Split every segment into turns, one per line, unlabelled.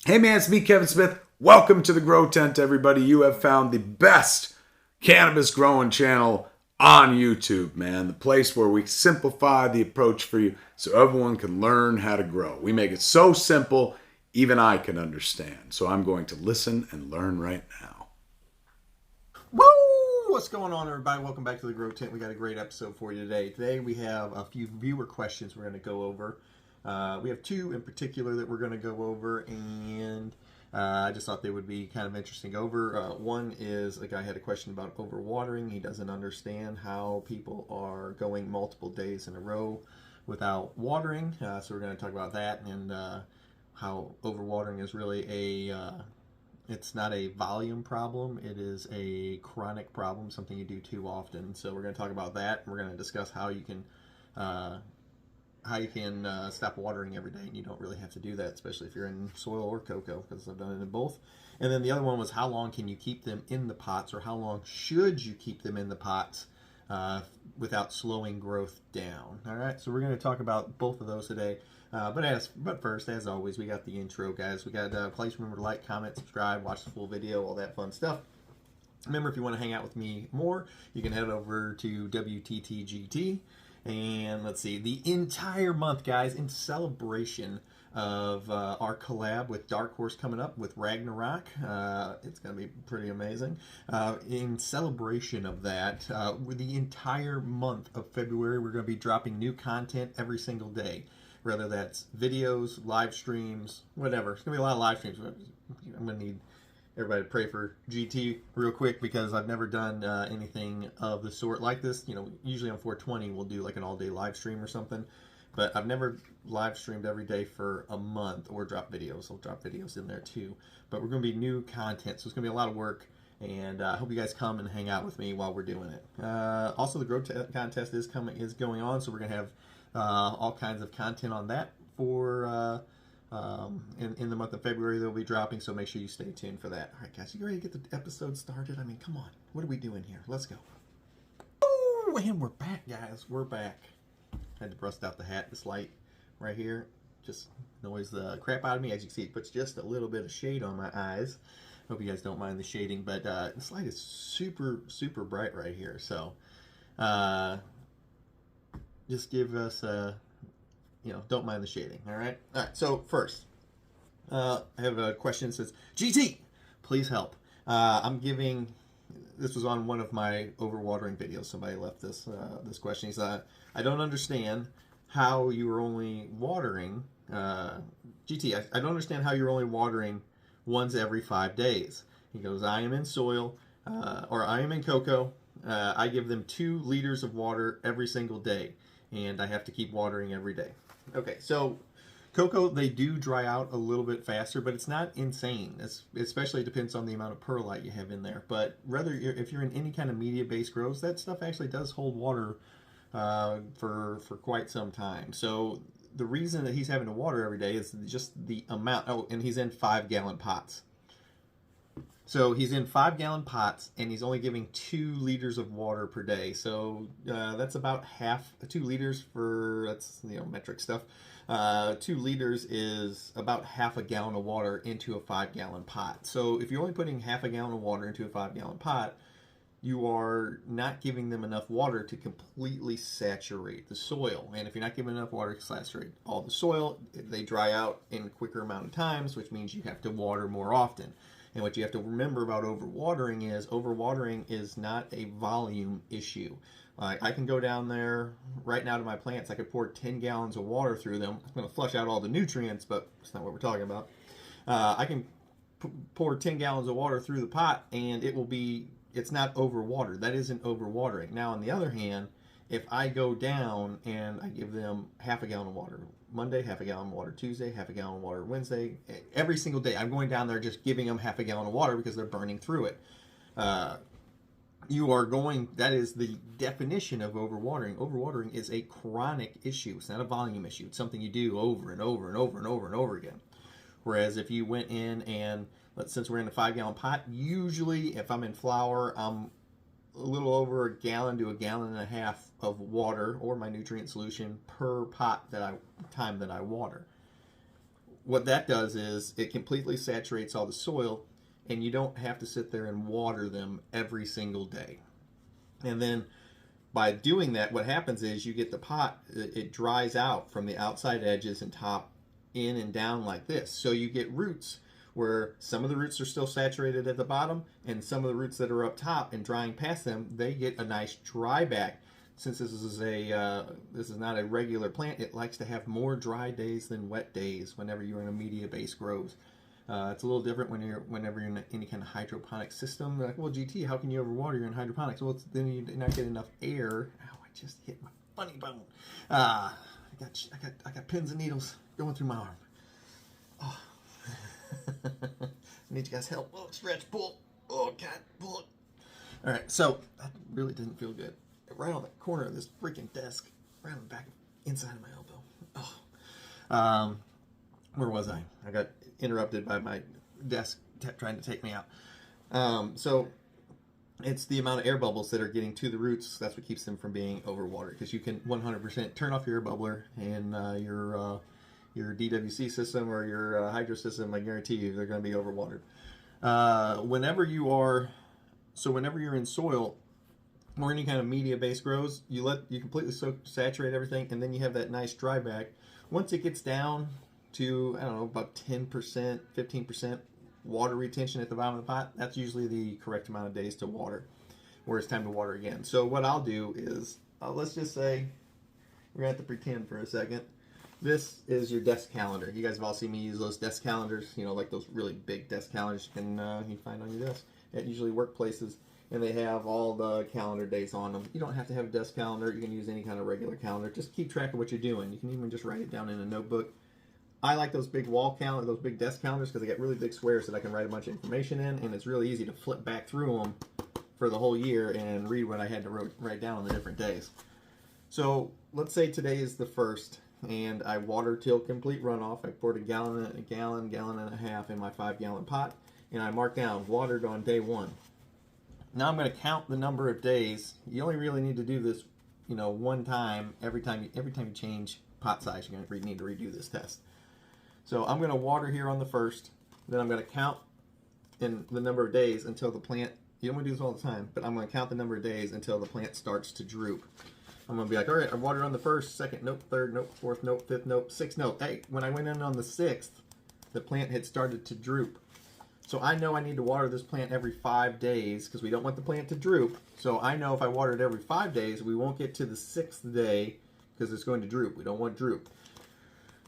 Hey man, it's me, Kevin Smith. Welcome to the Grow Tent, everybody. You have found the best cannabis growing channel on YouTube, man. The place where we simplify the approach for you so everyone can learn how to grow. We make it so simple, even I can understand. So I'm going to listen and learn right now.
Woo! What's going on, everybody? Welcome back to the Grow Tent. We got a great episode for you today. Today we have a few viewer questions we're going to go over. We have two in particular that we're going to go over, and I just thought they would be kind of interesting to go over. One is a guy had a question about overwatering. He doesn't understand how people are going multiple days in a row without watering. So we're going to talk about that and how overwatering is really it's not a volume problem. It is a chronic problem, something you do too often. So we're going to talk about that. We're going to discuss how you can stop watering every day, and you don't really have to do that, especially if you're in soil or cocoa, because I've done it in both. And then the other one was how long can you keep them in the pots, or how long should you keep them in the pots without slowing growth down. All right, so we're going to talk about both of those today. But first, as always, we got the intro, guys. We got please remember to like, comment, subscribe, watch the full video, all that fun stuff. Remember, if you want to hang out with me more, you can head over to WTTGT. And let's see, the entire month, guys, in celebration of our collab with Dark Horse coming up with Ragnarok. It's going to be pretty amazing. In celebration of that, with the entire month of February, we're going to be dropping new content every single day. Whether that's videos, live streams, whatever. It's going to be a lot of live streams. I'm going to need everybody to pray for GT real quick, because I've never done anything of the sort like this. You know, usually on 420 we'll do like an all-day live stream or something, but I've never live streamed every day for a month or drop videos. I'll drop videos in there too, but we're going to be new content, so it's going to be a lot of work, and I hope you guys come and hang out with me while we're doing it. Also, the contest is going on, so we're going to have all kinds of content on that for in the month of February. They'll be dropping, so make sure you stay tuned for that. All right, guys, you ready to get the episode started? I mean, come on. What are we doing here? Let's go. Oh, and we're back, guys. We're back. I had to bust out the hat. This light right here just annoys the crap out of me. As you can see, it puts just a little bit of shade on my eyes. Hope you guys don't mind the shading, but this light is super, super bright right here. So just give us don't mind the shading. All right. So first, I have a question that says, GT, please help. This was on one of my overwatering videos. Somebody left this question. He said, I don't understand how you are only watering, GT, I don't understand how you're only watering once every 5 days. He goes, I am in soil, or I am in cocoa. I give them 2 liters of water every single day, and I have to keep watering every day. Okay, so cocoa, they do dry out a little bit faster, but it's not insane. Especially depends on the amount of perlite you have in there. But if you're in any kind of media-based grows, that stuff actually does hold water for quite some time. So the reason that he's having to water every day is just the amount. Oh, and he's in 5-gallon pots. So he's in 5-gallon pots, and he's only giving 2 liters of water per day. So that's about 2 liters that's metric stuff. 2 liters is about half a gallon of water into a 5-gallon pot. So if you're only putting half a gallon of water into a 5-gallon pot, you are not giving them enough water to completely saturate the soil. And if you're not giving enough water to saturate all the soil, they dry out in a quicker amount of times, which means you have to water more often. And what you have to remember about overwatering is not a volume issue. I can go down there right now to my plants. I could pour 10 gallons of water through them. I'm going to flush out all the nutrients, but that's not what we're talking about. I can pour 10 gallons of water through the pot, and it's not overwatered. That isn't overwatering. Now, on the other hand, if I go down and I give them half a gallon of water Monday, half a gallon of water Tuesday, half a gallon of water Wednesday, every single day I'm going down there just giving them half a gallon of water because they're burning through it. That is the definition of overwatering. Overwatering is a chronic issue. It's not a volume issue. It's something you do over and over and over and over and over again. Whereas if you went in and, since we're in a 5-gallon pot, usually if I'm in flower, I'm a little over a gallon to a gallon and a half of water or my nutrient solution per pot time that I water. what that does is it completely saturates all the soil, and you don't have to sit there and water them every single day. And then by doing that, what happens is you get the pot, it dries out from the outside edges and top in and down like this. So you get roots where some of the roots are still saturated at the bottom, and some of the roots that are up top and drying past them, they get a nice dry back. Since this is not a regular plant, it likes to have more dry days than wet days whenever you're in a media-based grows. It's a little different whenever you're in any kind of hydroponic system. Like, well, GT, how can you overwater? You're in hydroponics. Well, then you not get enough air. Ow, I just hit my funny bone. I got pins and needles going through my arm. Oh. I need you guys' help. Oh, stretch, pull. Oh, God, pull it. All right, so that really didn't feel good. Right on the corner of this freaking desk, right on the back, inside of my elbow. Oh. Where was I? I got interrupted by my desk trying to take me out. So it's the amount of air bubbles that are getting to the roots. That's what keeps them from being overwatered. Because you can 100% turn off your air bubbler in your DWC system or your hydro system. I guarantee you they're going to be overwatered. Whenever you're in soil or any kind of media-based grows, you completely saturate everything, and then you have that nice dry back. Once it gets down to, I don't know, about 10%, 15% water retention at the bottom of the pot, that's usually the correct amount of days to water, where it's time to water again. So what I'll do is, let's just say, we're going to have to pretend for a second. This is your desk calendar. You guys have all seen me use those desk calendars, like those really big desk calendars you can find on your desk at usually workplaces. And they have all the calendar days on them. You don't have to have a desk calendar. You can use any kind of regular calendar. Just keep track of what you're doing. You can even just write it down in a notebook. I like those big wall calendars, those big desk calendars, because they get really big squares that I can write a bunch of information in, and it's really easy to flip back through them for the whole year and read what I had to write down on the different days. So let's say today is the 1st, and I water till complete runoff. I poured a gallon and a half in my 5-gallon pot, and I marked down watered on day 1. Now I'm going to count the number of days. You only really need to do this, one time every time you change pot size. You're going to need to redo this test. So I'm going to water here on the 1st. Then I'm going to count in the number of days until the plant. You don't want to do this all the time, but I'm going to count the number of days until the plant starts to droop. I'm going to be like, all right, I watered on the 1st, 2nd, nope, 3rd, nope, 4th, nope, 5th, nope, 6th, nope. Hey, when I went in on the 6th, the plant had started to droop. So I know I need to water this plant every 5 days because we don't want the plant to droop. So I know if I water it every 5 days, we won't get to the 6th day because it's going to droop. We don't want droop.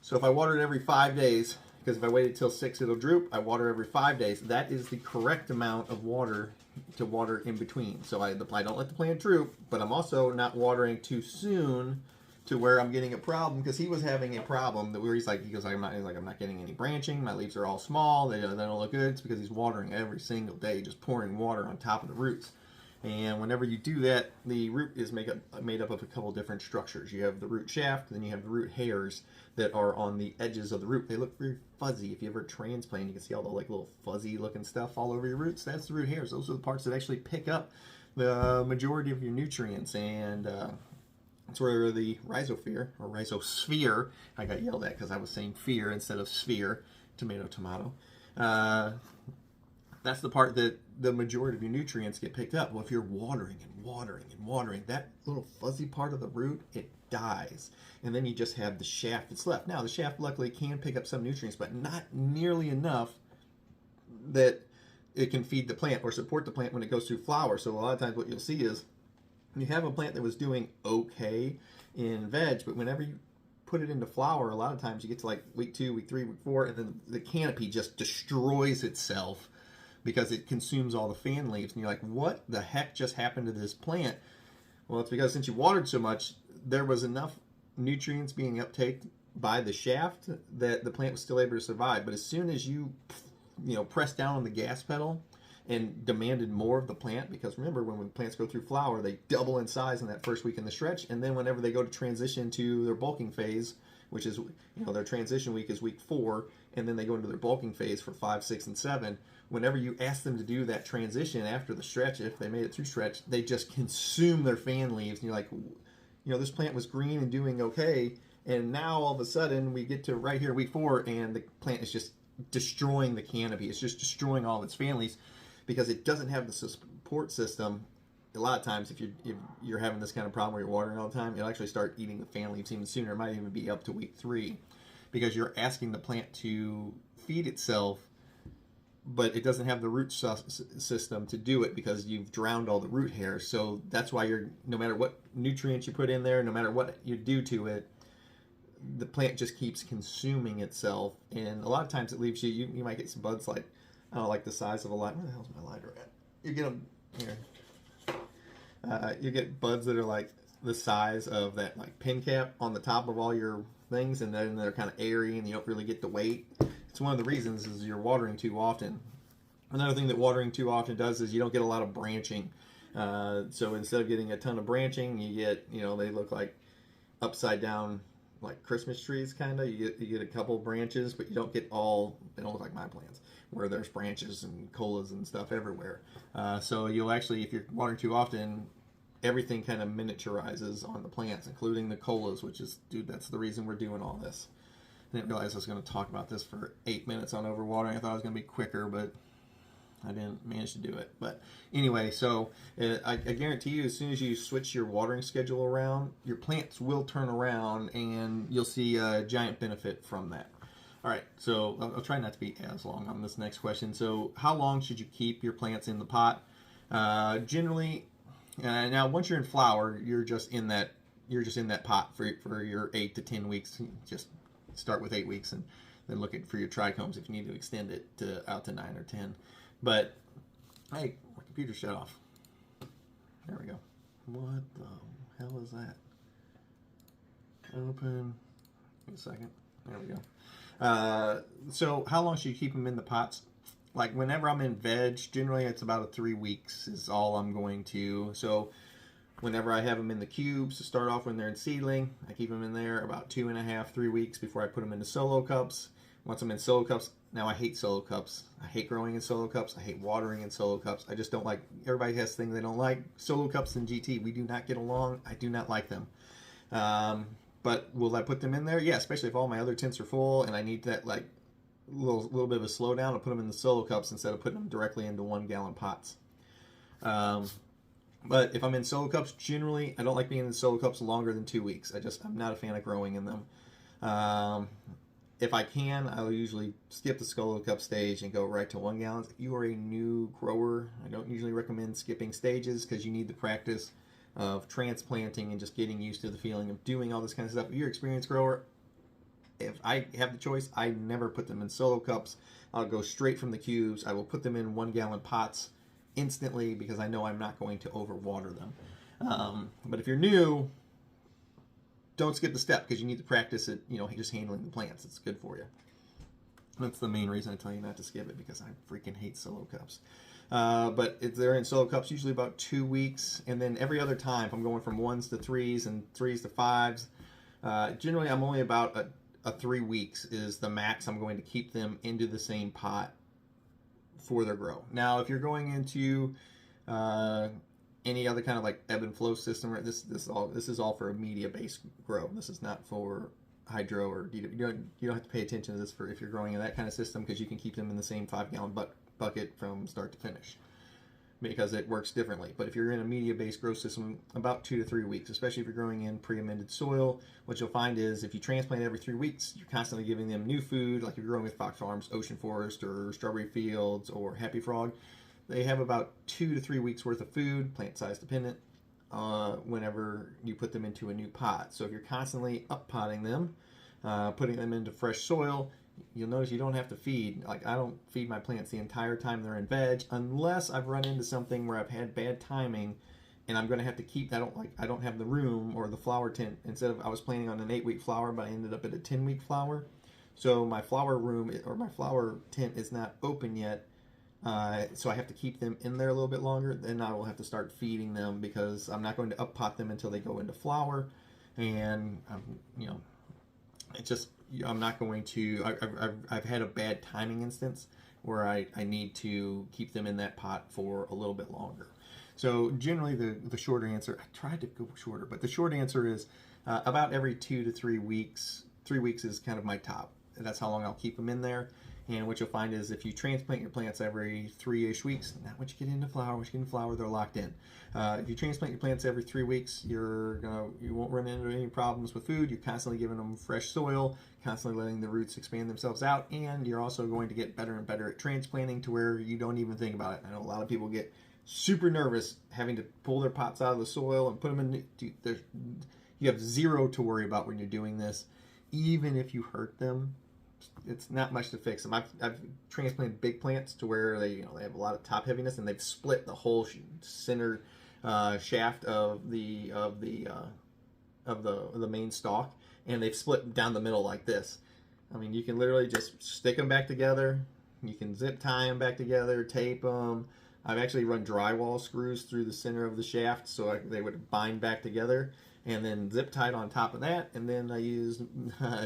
So if I water it every 5 days, because if I waited till 6, it'll droop, I water every 5 days. That is the correct amount of water to water in between. So I don't let the plant droop, but I'm also not watering too soon to where I'm getting a problem, because he was having a problem that where he goes, I'm not getting any branching. My leaves are all small. They don't look good. It's because he's watering every single day, just pouring water on top of the roots. And whenever you do that, the root is made up of a couple different structures. You have the root shaft, then you have the root hairs that are on the edges of the root. They look very fuzzy. If you ever transplant, you can see all the little fuzzy looking stuff all over your roots. That's the root hairs. Those are the parts that actually pick up the majority of your nutrients, and that's where the rhizosphere, I got yelled at because I was saying fear instead of sphere, tomato. That's the part that the majority of your nutrients get picked up. Well, if you're watering, that little fuzzy part of the root, it dies. And then you just have the shaft that's left. Now, the shaft luckily can pick up some nutrients, but not nearly enough that it can feed the plant or support the plant when it goes through flower. So a lot of times what you'll see is you have a plant that was doing okay in veg, but whenever you put it into flower, a lot of times you get to like week 2, week 3, week 4, and then the canopy just destroys itself because it consumes all the fan leaves. And you're like, what the heck just happened to this plant? Well, it's because since you watered so much, there was enough nutrients being uptaken by the shaft that the plant was still able to survive. But as soon as you pressed down on the gas pedal and demanded more of the plant, because remember, when plants go through flower, they double in size in that first week in the stretch, and then whenever they go to transition to their bulking phase, which is, their transition week is week 4, and then they go into their bulking phase for 5, 6, and 7. Whenever you ask them to do that transition after the stretch, if they made it through stretch, they just consume their fan leaves, and you're like, this plant was green and doing okay, And now all of a sudden we get to right here week 4, and the plant is just destroying the canopy. It's just destroying all of its families because it doesn't have the support system. A lot of times, if you're having this kind of problem where you're watering all the time, it'll actually start eating the fan leaves even sooner. It might even be up to week 3 because you're asking the plant to feed itself, but it doesn't have the root system to do it because you've drowned all the root hairs. So that's why no matter what nutrients you put in there, no matter what you do to it, the plant just keeps consuming itself. And a lot of times it leaves you might get some buds like, I don't know, like the size of a lighter. Where the hell's my lighter at? You get them here. You get buds that are like the size of that like pin cap on the top of all your things, and then they're kind of airy and you don't really get the weight. It's one of the reasons is you're watering too often. Another thing that watering too often does is you don't get a lot of branching. So instead of getting a ton of branching, you get, they look like upside down like Christmas trees kind of. You get a couple branches, but you don't get all. They don't look like my plants where there's branches and colas and stuff everywhere. So you'll actually, if you're watering too often, everything kind of miniaturizes on the plants, including the colas, which is, dude, that's the reason we're doing all this. I didn't realize I was going to talk about this for 8 minutes on overwatering. I thought it was going to be quicker, but I didn't manage to do it. But anyway, so I guarantee you, as soon as you switch your watering schedule around, your plants will turn around and you'll see a giant benefit from that. All right, so I'll try not to be as long on this next question. So how long should you keep your plants in the pot? Generally, now once you're in flower, you're just in that pot for your 8 to 10 weeks. Just start with 8 weeks and then look for your trichomes if you need to extend it out to 9 or 10. But hey, my computer shut off. There we go. What the hell is that? Open. Wait a second. There we go. So how long should you keep them in the pots? Like whenever I'm in veg, generally it's about 3 weeks is all I'm going to. So whenever I have them in the cubes to start off when they're in seedling, I keep them in there about 2.5, 3 weeks before I put them into solo cups. Once I'm in solo cups, now I hate solo cups. I hate growing in solo cups. I hate watering in solo cups. I just don't like, everybody has things they don't like. Solo cups and GT, we do not get along. I do not like them. But will I put them in there? Yeah, especially if all my other tints are full and I need that like little bit of a slowdown. I'll put them in the solo cups instead of putting them directly into 1 gallon pots. But if I'm in solo cups, generally, I don't like being in solo cups longer than 2 weeks. I'm not a fan of growing in them. If I can, I'll usually skip the solo cup stage and go right to 1 gallon. If you are a new grower, I don't usually recommend skipping stages because you need the practice of transplanting and just getting used to the feeling of doing all this kind of stuff. If you're an experienced grower, if I have the choice, I never put them in solo cups. I'll go straight from the cubes. I will put them in 1 gallon pots instantly because I know I'm not going to overwater them. But if you're new, don't skip the step because you need to practice it, just handling the plants. It's good for you. That's the main reason I tell you not to skip it because I freaking hate solo cups. But if they're in solo cups, usually about 2 weeks. And then every other time, if I'm going from 1s to 3s and 3s to 5s, generally I'm only about a 3 weeks is the max I'm going to keep them into the same pot for their grow. Now, if you're going into any other kind of like ebb and flow system, right? This is all for a media-based grow. This is not for hydro or you don't have to pay attention to this for if you're growing in that kind of system because you can keep them in the same 5 gallon bucket from start to finish because it works differently. But if you're in a media-based grow system, about 2 to 3 weeks, especially if you're growing in pre-amended soil, what you'll find is if you transplant every 3 weeks, you're constantly giving them new food. Like if you're growing with Fox Farms, Ocean Forest, or Strawberry Fields, or Happy Frog, they have about 2 to 3 weeks worth of food, plant size dependent, whenever you put them into a new pot. So if you're constantly up-potting them, putting them into fresh soil, you'll notice you don't have to feed. Like I don't feed my plants the entire time they're in veg unless I've run into something where I've had bad timing and I'm going to have to keep. I don't have the room or the flower tent. Instead of I was planning on an 8-week flower, but I ended up at a 10-week flower. So my flower room or my flower tent is not open yet. So I have to keep them in there a little bit longer. Then I will have to start feeding them because I'm not going to up pot them until they go into flower, and it's just I'm not going to. I've had a bad timing instance where I need to keep them in that pot for a little bit longer. So generally, the shorter answer. I tried to go shorter, but the short answer is about every 2 to 3 weeks. 3 weeks is kind of my top. That's how long I'll keep them in there. And what you'll find is if you transplant your plants every 3-ish weeks, not once you get into flower, they're locked in. If you transplant your plants every 3 weeks, you won't run into any problems with food. You're constantly giving them fresh soil, constantly letting the roots expand themselves out, and you're also going to get better and better at transplanting to where you don't even think about it. I know a lot of people get super nervous having to pull their pots out of the soil and put them in. You have zero to worry about when you're doing this. Even if you hurt them, it's not much to fix them. I've transplanted big plants to where they have a lot of top heaviness, and they've split the whole center shaft of the main stalk, and they've split down the middle like this. I mean, you can literally just stick them back together. You can zip tie them back together, tape them. I've actually run drywall screws through the center of the shaft so they would bind back together, and then zip tied on top of that, and then I used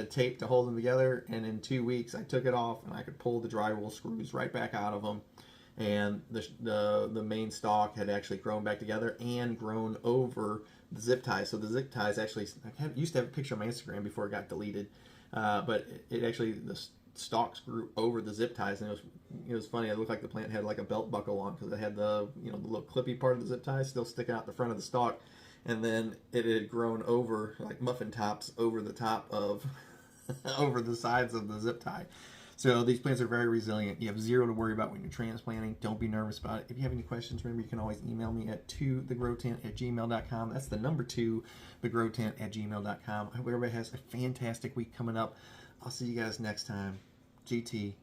tape to hold them together, and in 2 weeks I took it off and I could pull the drywall screws right back out of them, and the main stalk had actually grown back together and grown over the zip ties. So the zip ties actually, used to have a picture on my Instagram before it got deleted, but it actually, the stalks grew over the zip ties, and it was funny. It looked like the plant had like a belt buckle on because it had the the little clippy part of the zip ties still sticking out the front of the stalk. And then it had grown over, like muffin tops, over the top of, over the sides of the zip tie. So these plants are very resilient. You have zero to worry about when you're transplanting. Don't be nervous about it. If you have any questions, remember you can always email me at 2thegrowtent@gmail.com. That's the number 2, thegrowtent@gmail.com. I hope everybody has a fantastic week coming up. I'll see you guys next time. GT.